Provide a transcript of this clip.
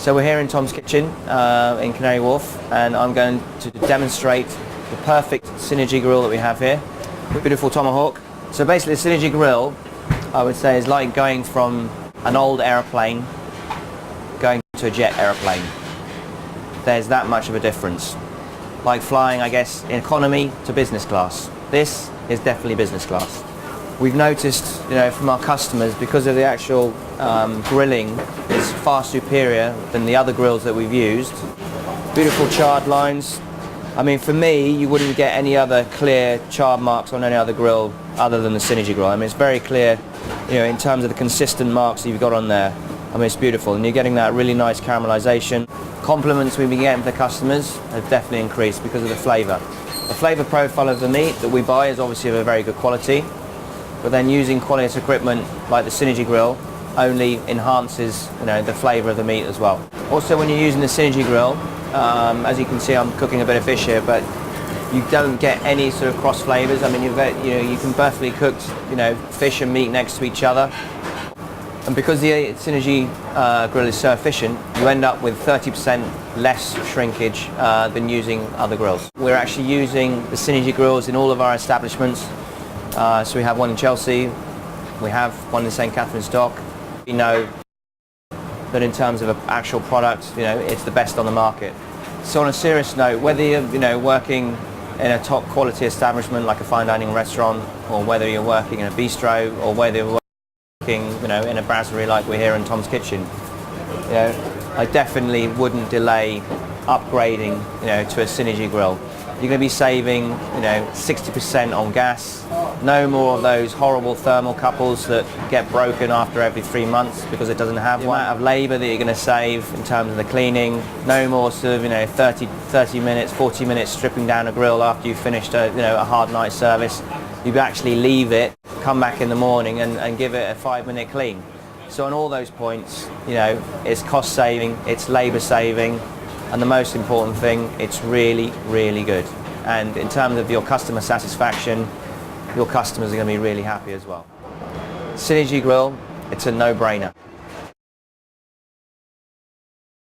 So we're here in Tom's Kitchen in Canary Wharf, and I'm going to demonstrate the perfect Synergy grill that we have here. Beautiful tomahawk. So basically the Synergy grill, I would say, is like going from an old aeroplane going to a jet aeroplane. There's that much of a difference. Like flying, I guess, in economy to business class. This is definitely business class. We've noticed, from our customers, because of the actual grilling is far superior than the other grills that we've used. Beautiful charred lines. I mean, for me, you wouldn't get any other clear charred marks on any other grill other than the Synergy grill. I mean, it's very clear, in terms of the consistent marks that you've got on there. I mean, it's beautiful, and you're getting that really nice caramelization. Compliments we've been getting from the customers have definitely increased because of the flavour. The flavour profile of the meat that we buy is obviously of a very good quality, but then using quality equipment like the Synergy grill only enhances the flavour of the meat as well. Also, when you're using the Synergy grill, as you can see, I'm cooking a bit of fish here, but you don't get any sort of cross flavours. I mean, you can perfectly cook fish and meat next to each other. And because the Synergy grill is so efficient, you end up with 30% less shrinkage than using other grills. We're actually using the Synergy grills in all of our establishments. So we have one in Chelsea, we have one in St Catherine's Dock. We know that in terms of an actual product, it's the best on the market. So on a serious note, whether you're working in a top quality establishment like a fine dining restaurant, or whether you're working in a bistro, or whether you're working in a brasserie like we're here in Tom's Kitchen, I definitely wouldn't delay upgrading to a Synergy grill. You're going to be saving 60% on gas. No more of those horrible thermal couples that get broken after every 3 months because it doesn't have one. The amount of labour that you're going to save in terms of the cleaning. No more sort of 30 minutes, 40 minutes stripping down a grill after you've finished a hard night service. You actually leave it, come back in the morning and give it a 5-minute clean. So on all those points, it's cost saving, it's labour saving, and the most important thing, it's really, really good. And in terms of your customer satisfaction, your customers are going to be really happy as well. Synergy grill, it's a no-brainer.